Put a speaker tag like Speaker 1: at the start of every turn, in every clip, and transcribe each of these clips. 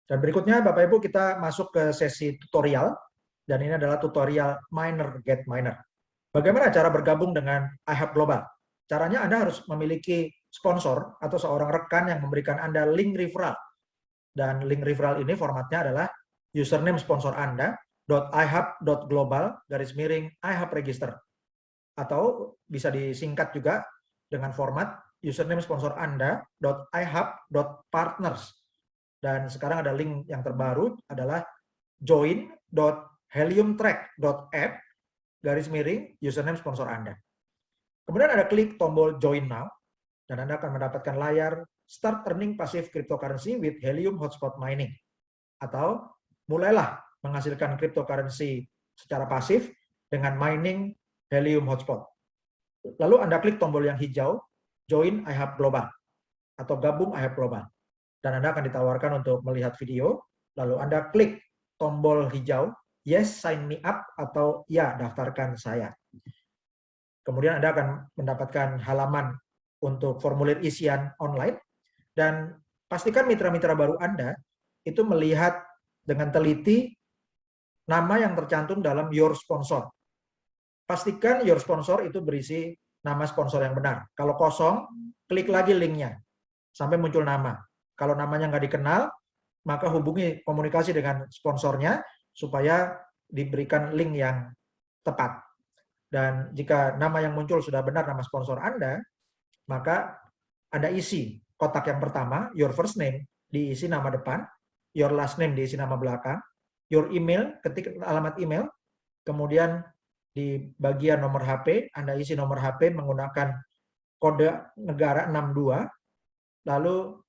Speaker 1: Dan berikutnya Bapak Ibu kita masuk ke sesi tutorial, dan ini adalah tutorial Miner Get Miner. Bagaimana cara bergabung dengan iHub Global? Caranya Anda harus memiliki sponsor atau seorang rekan yang memberikan Anda link referral. Dan link referral ini formatnya adalah username sponsor Anda, .ihub.global /ihub register. Atau bisa disingkat juga dengan format username sponsor Anda, .ihub.partners. Dan sekarang ada link yang terbaru adalah join.heliumtrack.app /username sponsor Anda. Kemudian ada klik tombol join now, dan Anda akan mendapatkan layar start earning passive cryptocurrency with Helium Hotspot Mining. Atau mulailah menghasilkan cryptocurrency secara pasif dengan mining Helium Hotspot. Lalu Anda klik tombol yang hijau, join iHub Global, atau gabung iHub Global. Dan Anda akan ditawarkan untuk melihat video, lalu Anda klik tombol hijau, yes sign me up, atau ya daftarkan saya. Kemudian Anda akan mendapatkan halaman untuk formulir isian online, dan pastikan mitra-mitra baru Anda itu melihat dengan teliti nama yang tercantum dalam your sponsor. Pastikan your sponsor itu berisi nama sponsor yang benar. Kalau kosong, klik lagi linknya sampai muncul nama. Kalau namanya nggak dikenal, maka hubungi komunikasi dengan sponsornya supaya diberikan link yang tepat. Dan jika nama yang muncul sudah benar nama sponsor Anda, maka Anda isi kotak yang pertama, your first name, diisi nama depan, your last name diisi nama belakang, your email, ketik alamat email, kemudian di bagian nomor HP, Anda isi nomor HP menggunakan kode negara 62, lalu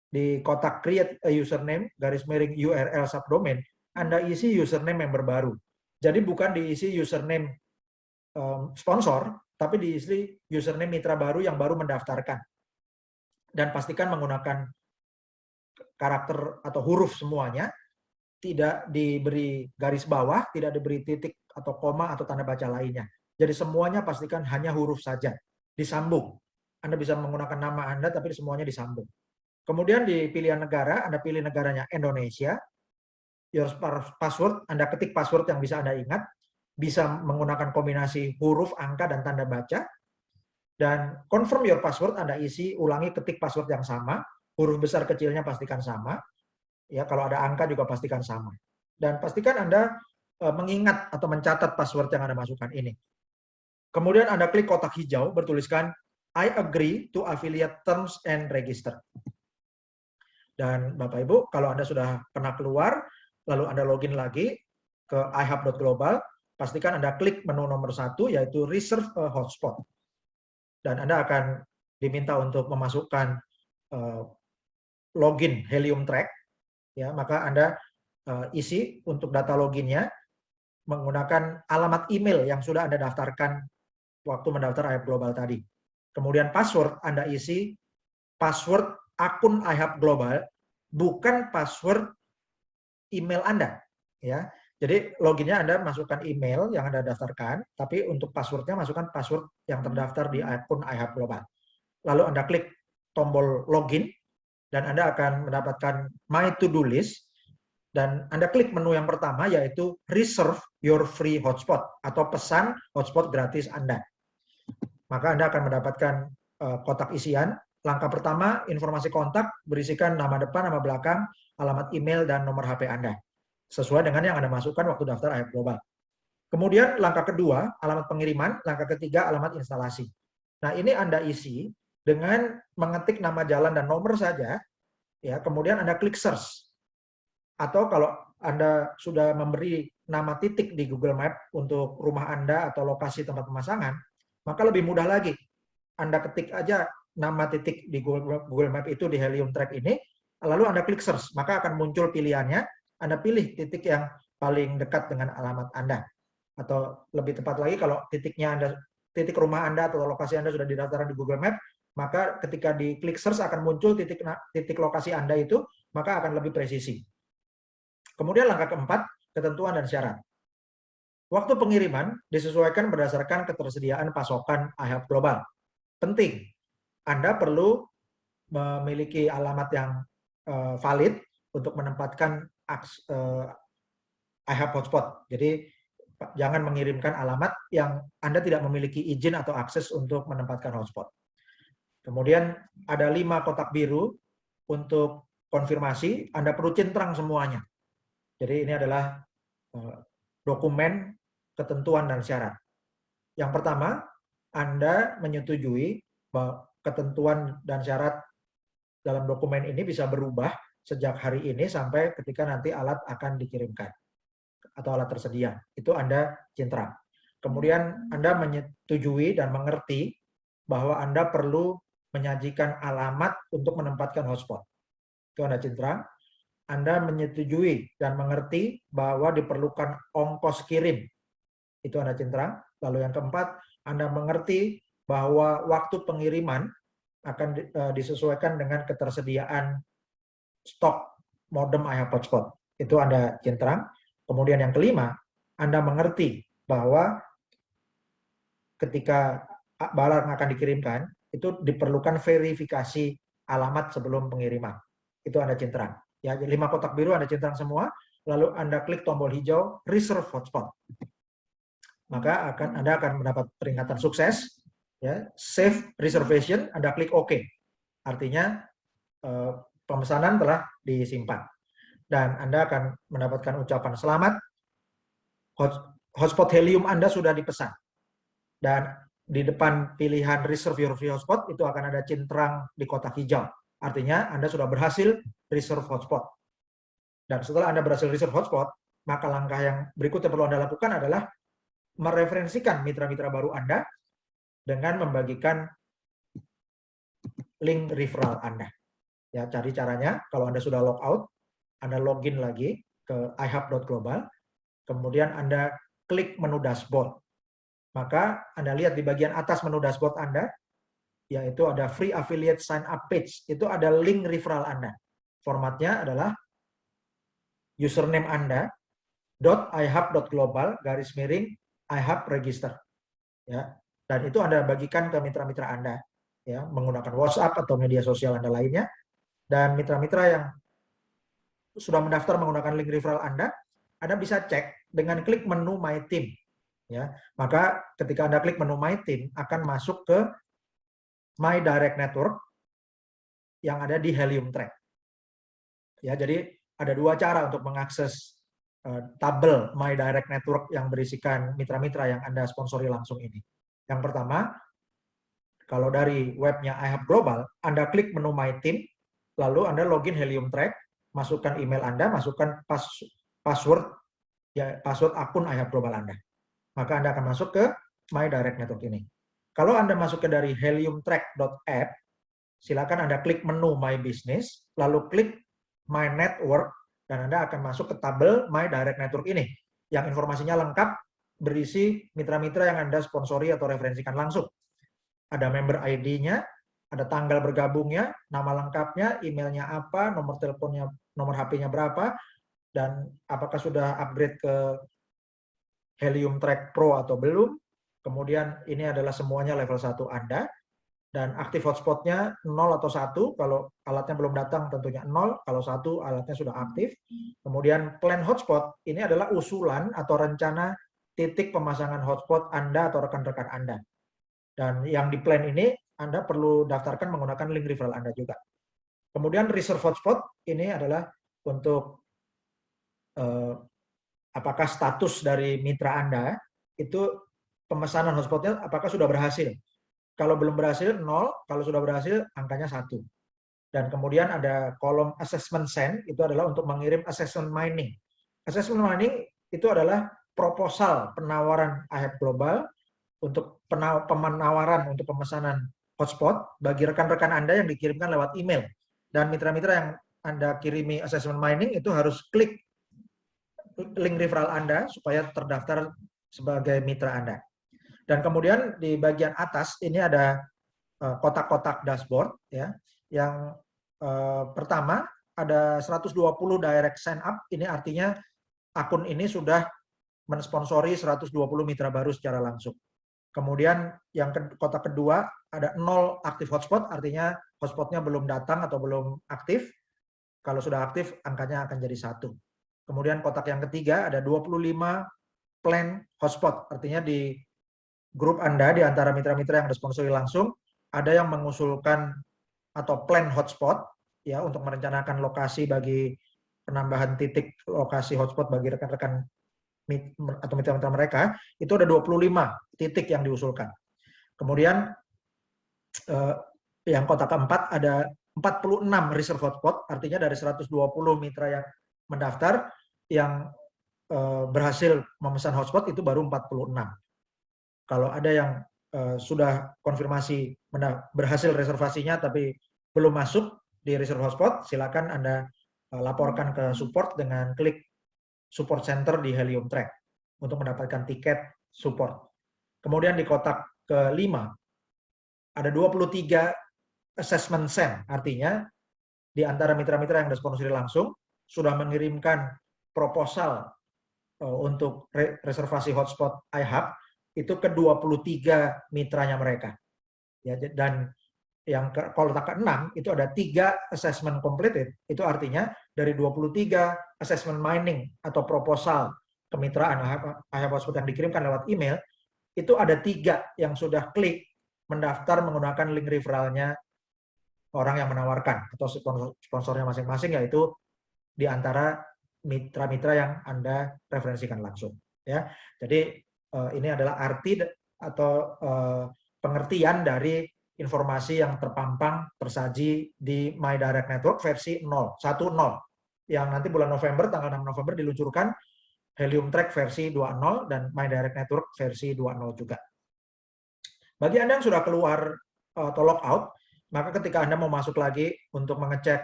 Speaker 1: di kotak create a username, /URL subdomain, Anda isi username yang baru. Jadi bukan diisi username sponsor, tapi diisi username mitra baru yang baru mendaftarkan. Dan pastikan menggunakan karakter atau huruf semuanya, tidak diberi garis bawah, tidak diberi titik atau koma atau tanda baca lainnya. Jadi semuanya pastikan hanya huruf saja, disambung. Anda bisa menggunakan nama Anda, tapi semuanya disambung. Kemudian di pilihan negara, Anda pilih negaranya Indonesia. Your password, Anda ketik password yang bisa Anda ingat, bisa menggunakan kombinasi huruf, angka, dan tanda baca. Dan confirm your password, Anda isi, ulangi, ketik password yang sama, huruf besar kecilnya pastikan sama, ya kalau ada angka juga pastikan sama. Dan pastikan Anda mengingat atau mencatat password yang Anda masukkan ini. Kemudian Anda klik kotak hijau bertuliskan I agree to affiliate terms and register. Dan Bapak Ibu, kalau Anda sudah pernah keluar, lalu Anda login lagi ke ihub.global, pastikan Anda klik menu nomor 1, yaitu reserve a hotspot. Dan Anda akan diminta untuk memasukkan login Helium Track, ya, maka Anda isi untuk data loginnya menggunakan alamat email yang sudah Anda daftarkan waktu mendaftar iHub Global tadi. Kemudian password Anda isi password akun iHub Global, bukan password email Anda, ya. Jadi loginnya Anda masukkan email yang Anda daftarkan, tapi untuk passwordnya masukkan password yang terdaftar di akun iHub Global. Lalu Anda klik tombol login, dan Anda akan mendapatkan My To-Do List, dan Anda klik menu yang pertama, yaitu Reserve Your Free Hotspot, atau pesan hotspot gratis Anda. Maka Anda akan mendapatkan kotak isian. Langkah pertama, informasi kontak, berisikan nama depan, nama belakang, alamat email, dan nomor HP Anda. Sesuai dengan yang Anda masukkan waktu daftar iHub Global. Kemudian langkah kedua, alamat pengiriman. Langkah ketiga, alamat instalasi. Nah, ini Anda isi dengan mengetik nama jalan dan nomor saja, ya. Kemudian Anda klik search. Atau kalau Anda sudah memberi nama titik di Google Map untuk rumah Anda atau lokasi tempat pemasangan, maka lebih mudah lagi. Anda ketik aja nama titik di Google Map itu di Helium Track ini, lalu Anda klik search, maka akan muncul pilihannya. Anda pilih titik yang paling dekat dengan alamat Anda. Atau lebih tepat lagi, kalau titik rumah Anda atau lokasi Anda sudah didaftarkan di Google Map, maka ketika di klik search akan muncul titik lokasi Anda itu, maka akan lebih presisi. Kemudian langkah keempat, ketentuan dan syarat. Waktu pengiriman disesuaikan berdasarkan ketersediaan pasokan iHub Global. Penting, Anda perlu memiliki alamat yang valid, untuk menempatkan I have hotspot. Jadi jangan mengirimkan alamat yang Anda tidak memiliki izin atau akses untuk menempatkan hotspot. Kemudian ada 5 kotak biru untuk konfirmasi, Anda perlu centang semuanya. Jadi ini adalah dokumen ketentuan dan syarat. Yang pertama, Anda menyetujui bahwa ketentuan dan syarat dalam dokumen ini bisa berubah sejak hari ini sampai ketika nanti alat akan dikirimkan atau alat tersedia. Itu Anda centang. Kemudian Anda menyetujui dan mengerti bahwa Anda perlu menyajikan alamat untuk menempatkan hotspot. Itu Anda centang. Anda menyetujui dan mengerti bahwa diperlukan ongkos kirim. Itu Anda centang. Lalu yang keempat, Anda mengerti bahwa waktu pengiriman akan disesuaikan dengan ketersediaan stok modem I have hotspot. Itu Anda centang. Kemudian yang kelima, Anda mengerti bahwa ketika barang akan dikirimkan, itu diperlukan verifikasi alamat sebelum pengiriman. Itu Anda centang. Ya, 5 kotak biru Anda centang semua, lalu Anda klik tombol hijau Reserve Hotspot. Maka Anda akan mendapat peringatan sukses, ya, Save Reservation, Anda klik OK. Artinya pemesanan telah disimpan. Dan Anda akan mendapatkan ucapan selamat, hotspot helium Anda sudah dipesan. Dan di depan pilihan reserve your free hotspot itu akan ada centang di kotak hijau. Artinya Anda sudah berhasil reserve hotspot. Dan setelah Anda berhasil reserve hotspot, maka langkah yang berikutnya perlu Anda lakukan adalah mereferensikan mitra-mitra baru Anda dengan membagikan link referral Anda. Ya, cari caranya, kalau Anda sudah log out, Anda login lagi ke ihub.global, kemudian Anda klik menu dashboard. Maka Anda lihat di bagian atas menu dashboard Anda, yaitu ada free affiliate sign up page. Itu ada link referral Anda. Formatnya adalah username Anda, .ihub.global, /ihub register. Ya. Dan itu Anda bagikan ke mitra-mitra Anda, ya, menggunakan WhatsApp atau media sosial Anda lainnya. Dan mitra-mitra yang sudah mendaftar menggunakan link referral Anda bisa cek dengan klik menu My Team. Ya, maka ketika Anda klik menu My Team akan masuk ke My Direct Network yang ada di Helium Track. Ya, jadi ada 2 cara untuk mengakses tabel My Direct Network yang berisikan mitra-mitra yang Anda sponsori langsung ini. Yang pertama, kalau dari webnya iHub Global, Anda klik menu My Team, lalu Anda login Helium Track, masukkan email Anda, masukkan password akun iHub Global Anda. Maka Anda akan masuk ke My Direct Network ini. Kalau Anda masuk ke dari heliumtrack.app, silakan Anda klik menu My Business, lalu klik My Network, dan Anda akan masuk ke tabel My Direct Network ini, yang informasinya lengkap, berisi mitra-mitra yang Anda sponsori atau referensikan langsung. Ada member ID-nya, ada tanggal bergabungnya, nama lengkapnya, emailnya apa, nomor teleponnya, nomor HP-nya berapa, dan apakah sudah upgrade ke Helium Track Pro atau belum. Kemudian ini adalah semuanya level 1 Anda. Dan aktif hotspotnya 0 atau 1. Kalau alatnya belum datang tentunya 0. Kalau 1 alatnya sudah aktif. Kemudian plan hotspot ini adalah usulan atau rencana titik pemasangan hotspot Anda atau rekan-rekan Anda. Dan yang di plan ini Anda perlu daftarkan menggunakan link referral Anda juga. Kemudian reserve hotspot ini adalah untuk apakah status dari mitra Anda itu pemesanan hotspotnya apakah sudah berhasil. Kalau belum berhasil 0, kalau sudah berhasil angkanya 1. Dan kemudian ada kolom assessment send, itu adalah untuk mengirim assessment mining. Assessment mining itu adalah proposal penawaran iHub Global untuk penawaran untuk pemesanan hotspot bagi rekan-rekan Anda yang dikirimkan lewat email. Dan mitra-mitra yang Anda kirimi assessment mining itu harus klik link referral Anda supaya terdaftar sebagai mitra Anda. Dan kemudian di bagian atas ini ada kotak-kotak dashboard, ya. Yang pertama ada 120 direct sign up, ini artinya akun ini sudah mensponsori 120 mitra baru secara langsung. Kemudian yang kotak kedua ada 0 aktif hotspot, artinya hotspotnya belum datang atau belum aktif. Kalau sudah aktif, angkanya akan jadi 1. Kemudian kotak yang ketiga ada 25 plan hotspot. Artinya di grup Anda, di antara mitra-mitra yang disponsori langsung, ada yang mengusulkan atau plan hotspot, ya, untuk merencanakan lokasi bagi penambahan titik lokasi hotspot bagi rekan-rekan atau mitra-mitra mereka, itu ada 25 titik yang diusulkan. Kemudian yang kotak keempat ada 46 reserve hotspot, artinya dari 120 mitra yang mendaftar, yang berhasil memesan hotspot itu baru 46. Kalau ada yang sudah konfirmasi berhasil reservasinya tapi belum masuk di reserve hotspot, silakan Anda laporkan ke support dengan klik support center di Helium Track untuk mendapatkan tiket support. Kemudian di kotak kelima ada 23 assessment send, artinya di antara mitra-mitra yang disponsori langsung sudah mengirimkan proposal untuk reservasi hotspot iHub itu ke 23 mitranya mereka. Ya, dan yang kotak ke-6 itu ada 3 assessment completed, itu artinya dari 23 assessment mining atau proposal kemitraan iHub hotspot yang dikirimkan lewat email, itu ada 3 yang sudah klik mendaftar menggunakan link referralnya orang yang menawarkan atau sponsornya masing-masing, yaitu di antara mitra-mitra yang Anda referensikan langsung. Ya, jadi ini adalah arti atau pengertian dari informasi yang terpampang tersaji di My Direct Network versi 0.10 yang nanti bulan November, tanggal 6 November diluncurkan Helium Track versi 2.0 dan My Direct Network versi 2.0 juga. Bagi Anda yang sudah keluar atau log out, maka ketika Anda mau masuk lagi untuk mengecek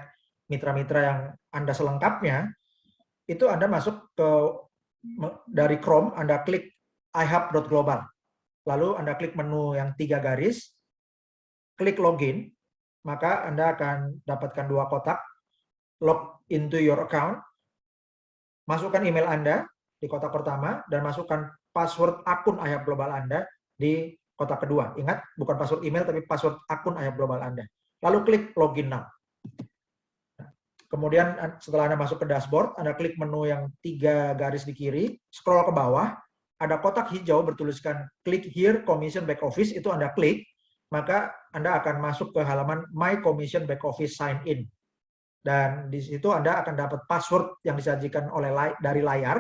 Speaker 1: mitra-mitra yang Anda selengkapnya, itu Anda masuk ke dari Chrome, Anda klik ihub.global. Lalu Anda klik menu yang 3 garis, klik login, maka Anda akan dapatkan 2 kotak, log into your account, masukkan email Anda di kotak pertama, dan masukkan password akun iHub Global Anda di kotak kedua. Ingat, bukan password email, tapi password akun iHub Global Anda. Lalu klik login now. Kemudian setelah Anda masuk ke dashboard, Anda klik menu yang 3 garis di kiri, scroll ke bawah, ada kotak hijau bertuliskan klik here commission back office, itu Anda klik, maka Anda akan masuk ke halaman My Commission Back Office Sign In. Dan di situ Anda akan dapat password yang disajikan dari layar.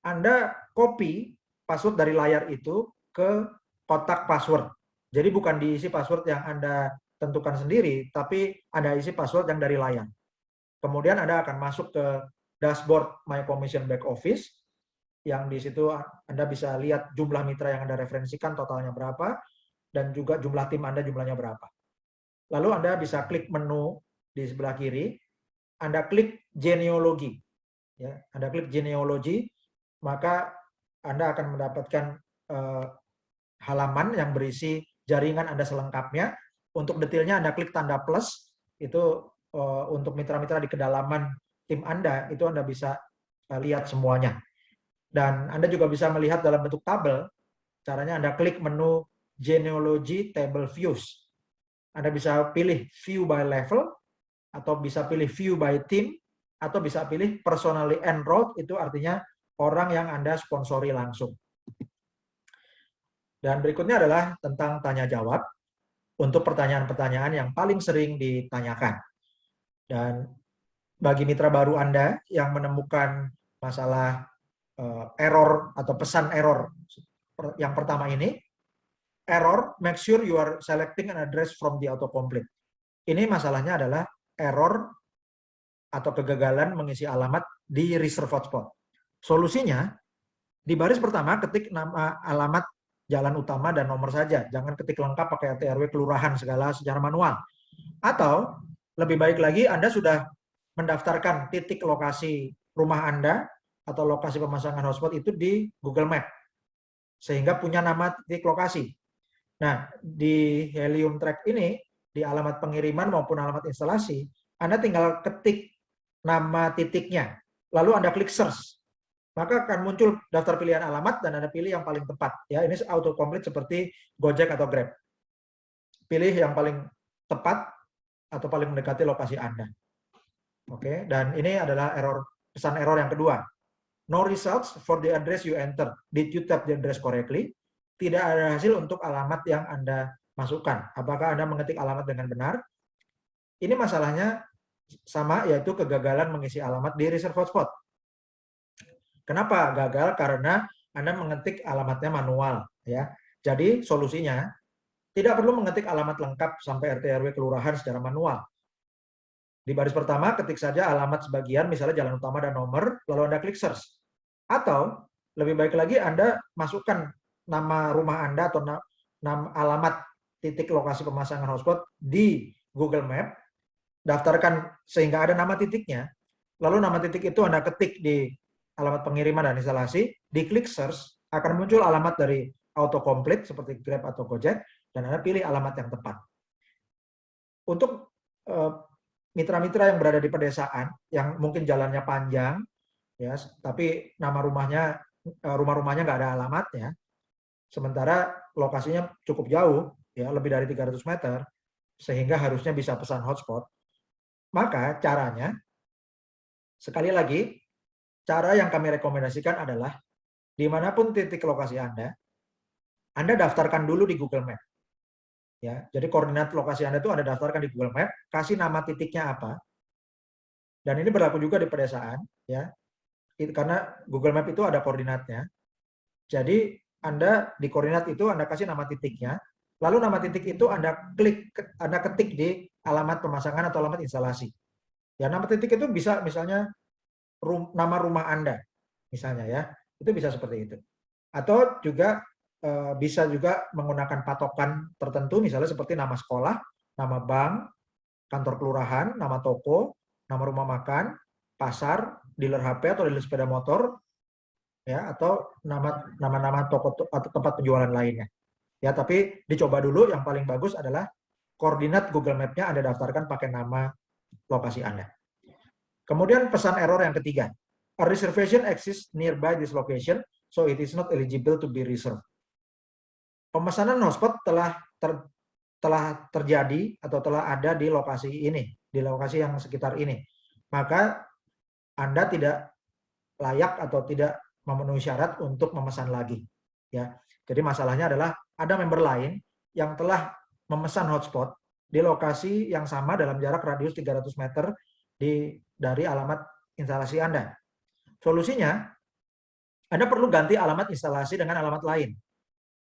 Speaker 1: Anda copy password dari layar itu ke kotak password. Jadi bukan diisi password yang Anda tentukan sendiri, tapi Anda isi password yang dari layar. Kemudian Anda akan masuk ke dashboard My Commission Back Office, yang di situ Anda bisa lihat jumlah mitra yang Anda referensikan totalnya berapa, dan juga jumlah tim Anda jumlahnya berapa. Lalu Anda bisa klik menu di sebelah kiri, Anda klik genealogi. Ya, Anda klik genealogi, maka Anda akan mendapatkan halaman yang berisi jaringan Anda selengkapnya. Untuk detailnya Anda klik tanda plus, itu untuk mitra-mitra di kedalaman tim Anda, itu Anda bisa lihat semuanya. Dan Anda juga bisa melihat dalam bentuk tabel, caranya Anda klik menu Genealogy Table Views. Anda bisa pilih view by level, atau bisa pilih view by team, atau bisa pilih personally enrolled, itu artinya orang yang Anda sponsori langsung. Dan berikutnya adalah tentang tanya jawab untuk pertanyaan-pertanyaan yang paling sering ditanyakan. Dan bagi mitra baru Anda yang menemukan masalah error atau pesan error yang pertama ini, error, make sure you are selecting an address from the autocomplete. Ini masalahnya adalah error atau kegagalan mengisi alamat di reserve hotspot. Solusinya, di baris pertama ketik nama alamat jalan utama dan nomor saja. Jangan ketik lengkap pakai RT RW kelurahan segala secara manual. Atau lebih baik lagi, Anda sudah mendaftarkan titik lokasi rumah Anda atau lokasi pemasangan hotspot itu di Google Map, sehingga punya nama titik lokasi. Nah, di Helium Track ini, di alamat pengiriman maupun alamat instalasi, Anda tinggal ketik nama titiknya, lalu Anda klik search. Maka akan muncul daftar pilihan alamat dan Anda pilih yang paling tepat. Ya, ini autocomplete seperti Gojek atau Grab. Pilih yang paling tepat atau paling mendekati lokasi Anda. Oke, dan ini adalah pesan error yang kedua. No results for the address you enter. Did you type the address correctly? Tidak ada hasil untuk alamat yang Anda masukkan. Apakah Anda mengetik alamat dengan benar? Ini masalahnya sama, yaitu kegagalan mengisi alamat di reserve hotspot. Kenapa gagal? Karena Anda mengetik alamatnya manual, ya. Jadi solusinya tidak perlu mengetik alamat lengkap sampai RT RW kelurahan secara manual. Di baris pertama ketik saja alamat sebagian, misalnya jalan utama dan nomor, lalu Anda klik search. Atau lebih baik lagi Anda masukkan nama rumah Anda atau nama alamat titik lokasi pemasangan hotspot di Google Map, daftarkan sehingga ada nama titiknya, lalu nama titik itu Anda ketik di alamat pengiriman dan instalasi, diklik search, akan muncul alamat dari autocomplete seperti Grab atau Gojek, dan Anda pilih alamat yang tepat. Untuk mitra-mitra yang berada di pedesaan, yang mungkin jalannya panjang, ya, tapi nama rumah-rumahnya nggak ada alamatnya, sementara lokasinya cukup jauh, ya, lebih dari 300 meter, sehingga harusnya bisa pesan hotspot, maka caranya, sekali lagi, cara yang kami rekomendasikan adalah, dimanapun titik lokasi Anda daftarkan dulu di Google Map. Ya, jadi koordinat lokasi Anda itu Anda daftarkan di Google Map, kasih nama titiknya apa, dan ini berlaku juga di pedesaan, ya, karena Google Map itu ada koordinatnya. Jadi Anda di koordinat itu Anda kasih nama titiknya, lalu nama titik itu Anda ketik di alamat pemasangan atau alamat instalasi. Ya, nama titik itu bisa misalnya nama rumah Anda, misalnya, ya, itu bisa seperti itu. Atau juga bisa juga menggunakan patokan tertentu, misalnya seperti nama sekolah, nama bank, kantor kelurahan, nama toko, nama rumah makan, pasar, dealer HP atau dealer sepeda motor, ya, atau nama-nama toko atau tempat penjualan lainnya. Ya, tapi dicoba dulu, yang paling bagus adalah koordinat Google Map-nya Anda daftarkan pakai nama lokasi Anda. Kemudian pesan error yang ketiga. A reservation exists nearby this location, so it is not eligible to be reserved. Pemesanan hotspot telah terjadi atau telah ada di lokasi ini, di lokasi yang sekitar ini. Maka Anda tidak layak atau tidak memenuhi syarat untuk memesan lagi. Ya, jadi masalahnya adalah ada member lain yang telah memesan hotspot di lokasi yang sama dalam jarak radius 300 meter dari alamat instalasi Anda. Solusinya, Anda perlu ganti alamat instalasi dengan alamat lain.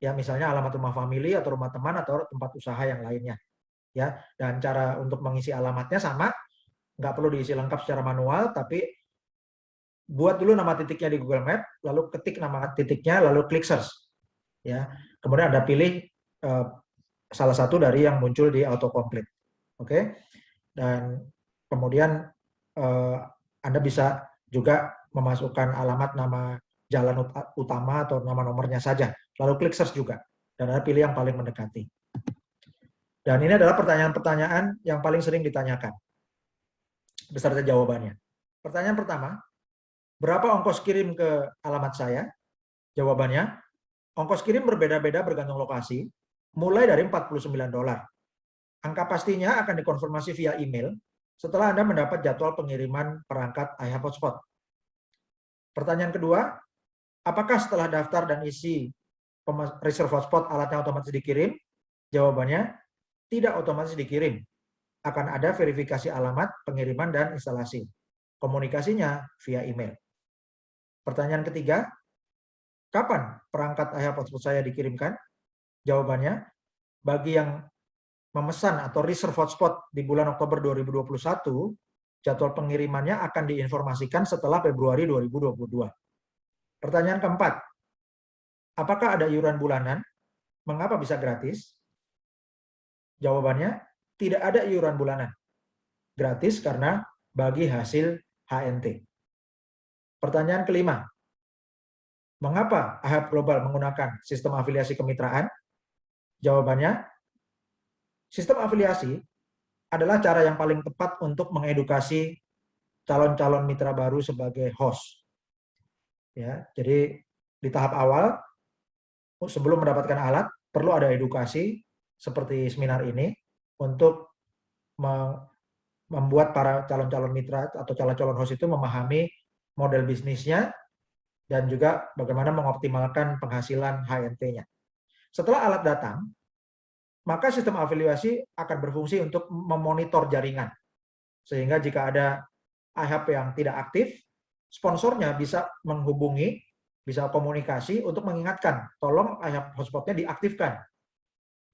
Speaker 1: Ya, misalnya alamat rumah famili atau rumah teman atau tempat usaha yang lainnya. Ya, dan cara untuk mengisi alamatnya sama, nggak perlu diisi lengkap secara manual, tapi buat dulu nama titiknya di Google Map, lalu ketik nama titiknya, lalu klik search. Ya, kemudian Anda pilih salah satu dari yang muncul di autocomplete. Oke, dan kemudian Anda bisa juga memasukkan alamat nama jalan utama atau nama nomornya saja, lalu klik search juga, dan Anda pilih yang paling mendekati. Dan ini adalah pertanyaan-pertanyaan yang paling sering ditanyakan beserta jawabannya. Pertanyaan pertama, berapa ongkos kirim ke alamat saya? Jawabannya, ongkos kirim berbeda-beda bergantung lokasi, mulai dari $49. Angka pastinya akan dikonfirmasi via email setelah Anda mendapat jadwal pengiriman perangkat iHub Hotspot. Pertanyaan kedua, apakah setelah daftar dan isi reserve hotspot alatnya otomatis dikirim? Jawabannya, tidak otomatis dikirim. Akan ada verifikasi alamat, pengiriman, dan instalasi. Komunikasinya via email. Pertanyaan ketiga, kapan perangkat iHub Hotspot saya dikirimkan? Jawabannya, bagi yang memesan atau reserve hotspot di bulan Oktober 2021, jadwal pengirimannya akan diinformasikan setelah Februari 2022. Pertanyaan keempat, apakah ada iuran bulanan? Mengapa bisa gratis? Jawabannya, tidak ada iuran bulanan. Gratis karena bagi hasil HNT. Pertanyaan kelima, mengapa iHub Global menggunakan sistem afiliasi kemitraan? Jawabannya, sistem afiliasi adalah cara yang paling tepat untuk mengedukasi calon-calon mitra baru sebagai host. Ya, jadi di tahap awal, sebelum mendapatkan alat, perlu ada edukasi seperti seminar ini untuk membuat para calon-calon mitra atau calon-calon host itu memahami model bisnisnya dan juga bagaimana mengoptimalkan penghasilan HNT-nya. Setelah alat datang, maka sistem afiliasi akan berfungsi untuk memonitor jaringan. Sehingga jika ada IHAP yang tidak aktif, sponsornya bisa menghubungi, bisa komunikasi untuk mengingatkan, tolong IHAP hotspotnya diaktifkan.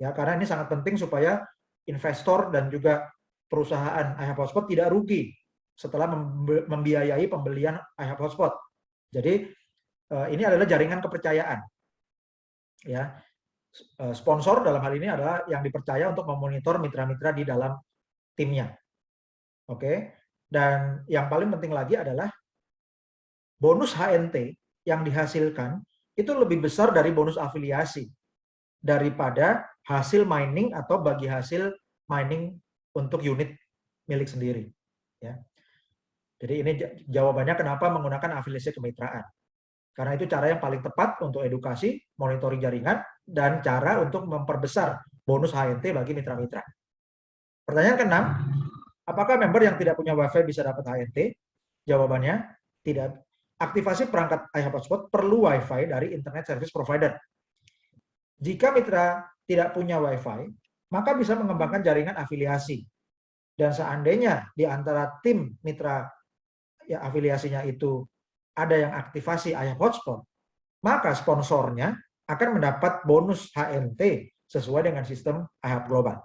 Speaker 1: Ya, karena ini sangat penting supaya investor dan juga perusahaan IHAP hotspot tidak rugi setelah membiayai pembelian IHAP hotspot. Jadi ini adalah jaringan kepercayaan. Ya, sponsor dalam hal ini adalah yang dipercaya untuk memonitor mitra-mitra di dalam timnya. Oke. Dan yang paling penting lagi adalah bonus HNT yang dihasilkan itu lebih besar dari bonus afiliasi daripada hasil mining atau bagi hasil mining untuk unit milik sendiri. Ya. Jadi ini jawabannya kenapa menggunakan afiliasi kemitraan. Karena itu cara yang paling tepat untuk edukasi, monitoring jaringan, dan cara untuk memperbesar bonus HNT bagi mitra-mitra. Pertanyaan ke-6, apakah member yang tidak punya WiFi bisa dapat HNT? Jawabannya, tidak. Aktivasi perangkat IHAP hotspot perlu WiFi dari Internet Service Provider. Jika mitra tidak punya WiFi, maka bisa mengembangkan jaringan afiliasi. Dan seandainya di antara tim mitra ya, afiliasinya itu ada yang aktivasi IHAP hotspot, maka sponsornya akan mendapat bonus HNT sesuai dengan sistem IHAP global.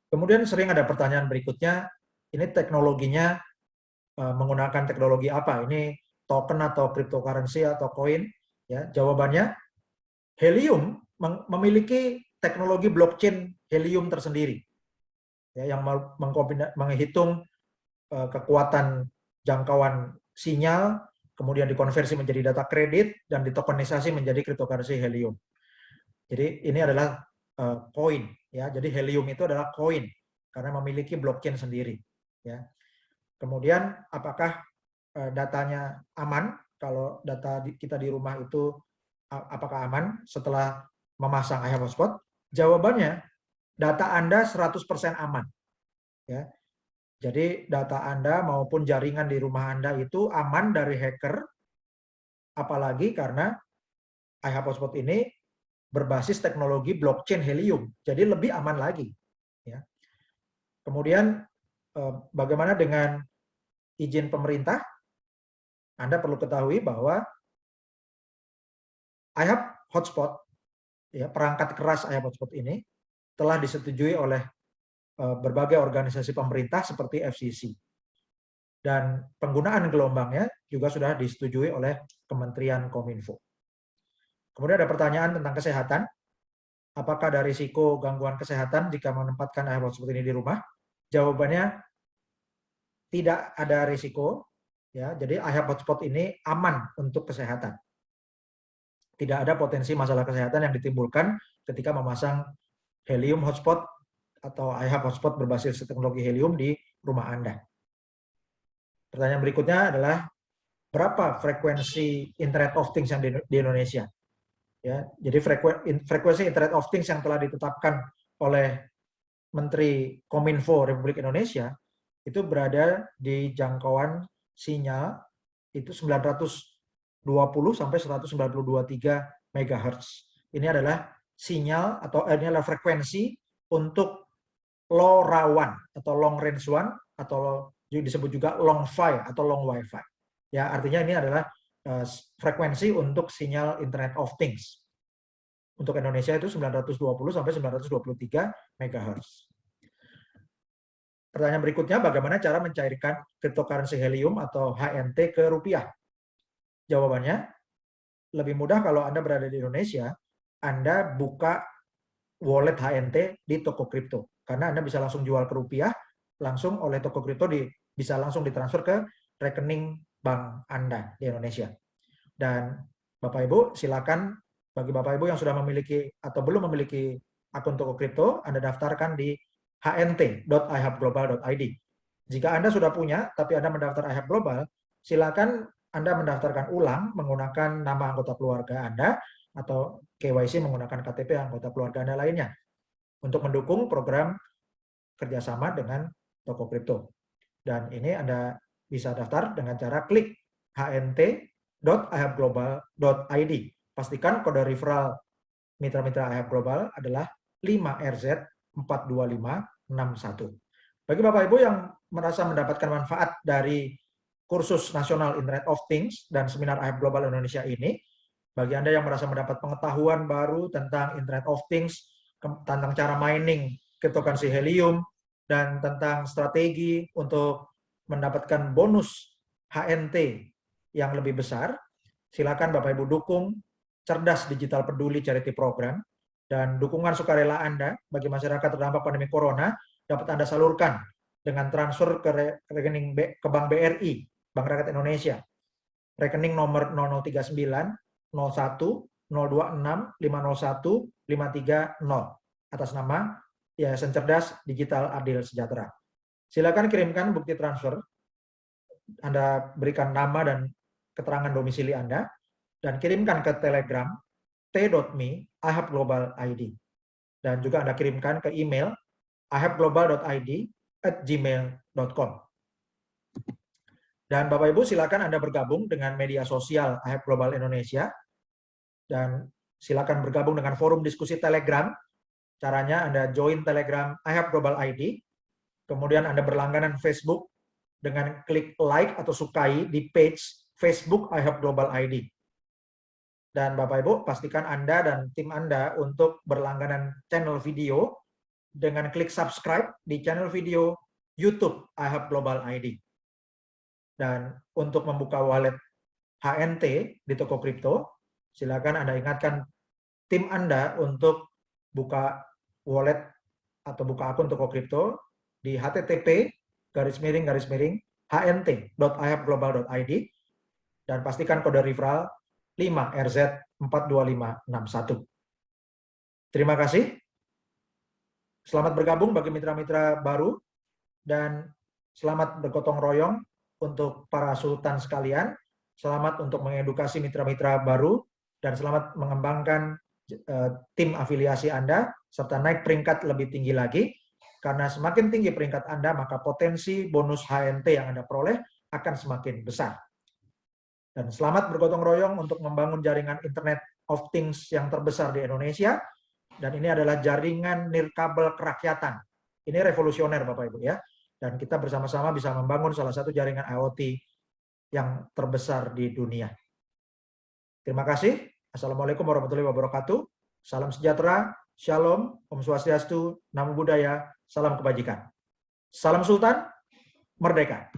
Speaker 1: Kemudian sering ada pertanyaan berikutnya, ini teknologinya menggunakan teknologi apa? Ini token atau cryptocurrency atau koin? Ya, jawabannya Helium memiliki teknologi blockchain Helium tersendiri, ya, yang menghitung kekuatan jangkauan sinyal, kemudian dikonversi menjadi data kredit dan ditokenisasi menjadi cryptocurrency Helium. Jadi ini adalah koin, ya. Jadi Helium itu adalah koin karena memiliki blockchain sendiri, ya. Kemudian apakah datanya aman? Kalau data kita di rumah itu apakah aman setelah memasang IHAP hotspot? Jawabannya, data Anda 100% aman. Ya. Jadi data Anda maupun jaringan di rumah Anda itu aman dari hacker, apalagi karena IHAP hotspot ini berbasis teknologi blockchain Helium, jadi lebih aman lagi. Ya. Kemudian bagaimana dengan izin pemerintah? Anda perlu ketahui bahwa IHAP hotspot, ya, perangkat keras IHAP hotspot ini telah disetujui oleh berbagai organisasi pemerintah seperti FCC. Dan penggunaan gelombangnya juga sudah disetujui oleh Kementerian Kominfo. Kemudian ada pertanyaan tentang kesehatan. Apakah ada risiko gangguan kesehatan jika menempatkan IHAP hotspot ini di rumah? Jawabannya tidak ada risiko. Ya, jadi IHAP hotspot ini aman untuk kesehatan. Tidak ada potensi masalah kesehatan yang ditimbulkan ketika memasang Helium hotspot atau IHAP hotspot berbasis teknologi Helium di rumah Anda. Pertanyaan berikutnya adalah berapa frekuensi Internet of Things yang di Indonesia? Ya, jadi frekuensi Internet of Things yang telah ditetapkan oleh Menteri Kominfo Republik Indonesia itu berada di jangkauan sinyal itu 920 sampai 192,3 MHz. Ini adalah sinyal atau ini adalah frekuensi untuk low rawan atau long range one atau disebut juga long PHY atau long WiFi. Ya, artinya ini adalah frekuensi untuk sinyal Internet of Things. Untuk Indonesia itu 920 sampai 923 MHz. Pertanyaan berikutnya, bagaimana cara mencairkan cryptocurrency Helium atau HNT ke rupiah? Jawabannya, lebih mudah kalau Anda berada di Indonesia, Anda buka wallet HNT di toko kripto. Karena Anda bisa langsung jual ke rupiah, langsung oleh toko kripto bisa langsung ditransfer ke rekening bank Anda di Indonesia. Dan Bapak Ibu, silakan bagi Bapak Ibu yang sudah memiliki atau belum memiliki akun toko kripto, Anda daftarkan di hnt.ihapglobal.id. Jika Anda sudah punya, tapi Anda mendaftar IHAP Global, silakan Anda mendaftarkan ulang menggunakan nama anggota keluarga Anda atau KYC menggunakan KTP anggota keluarga Anda lainnya untuk mendukung program kerjasama dengan toko kripto. Dan ini Anda bisa daftar dengan cara klik hnt.ihabglobal.id. Pastikan kode referral mitra-mitra IHAB Global adalah 5RZ42561. Bagi Bapak Ibu yang merasa mendapatkan manfaat dari kursus nasional Internet of Things dan seminar IHAB Global Indonesia ini, bagi Anda yang merasa mendapat pengetahuan baru tentang Internet of Things, tentang cara mining kriptokurrensi Helium, dan tentang strategi untuk mendapatkan bonus HNT yang lebih besar, silakan Bapak Ibu dukung Cerdas Digital Peduli Charity Program, dan dukungan sukarela Anda bagi masyarakat terdampak pandemi Corona dapat Anda salurkan dengan transfer ke rekening ke Bank BRI, Bank Rakyat Indonesia. Rekening nomor 0039 01 026 501 530 atas nama Yayasan Cerdas Digital Adil Sejahtera. Silakan kirimkan bukti transfer. Anda berikan nama dan keterangan domisili Anda dan kirimkan ke Telegram t.me ihabglobal.id, dan juga Anda kirimkan ke email ihabglobal.id@gmail.com. Dan Bapak Ibu silakan Anda bergabung dengan media sosial IHAB Global Indonesia, dan silakan bergabung dengan forum diskusi Telegram. Caranya Anda join Telegram IHAB Global ID, kemudian Anda berlangganan Facebook dengan klik like atau sukai di page Facebook IHAB Global ID. Dan Bapak Ibu, pastikan Anda dan tim Anda untuk berlangganan channel video dengan klik subscribe di channel video YouTube IHAB Global ID. Dan untuk membuka wallet HNT di toko kripto, silakan Anda ingatkan tim Anda untuk buka wallet atau buka akun toko kripto di http://hnt.ihabglobal.id, dan pastikan kode referral 5RZ42561. Terima kasih. Selamat bergabung bagi mitra-mitra baru, dan selamat bergotong royong untuk para sultan sekalian. Selamat untuk mengedukasi mitra-mitra baru, dan selamat mengembangkan tim afiliasi Anda, serta naik peringkat lebih tinggi lagi. Karena semakin tinggi peringkat Anda, maka potensi bonus HNT yang Anda peroleh akan semakin besar. Dan selamat bergotong royong untuk membangun jaringan Internet of Things yang terbesar di Indonesia. Dan ini adalah jaringan nirkabel kerakyatan. Ini revolusioner Bapak Ibu ya. Dan kita bersama-sama bisa membangun salah satu jaringan IoT yang terbesar di dunia. Terima kasih. Assalamualaikum warahmatullahi wabarakatuh. Salam sejahtera, shalom, Om Swastiastu, Namo Buddhaya, salam kebajikan. Salam Sultan, merdeka.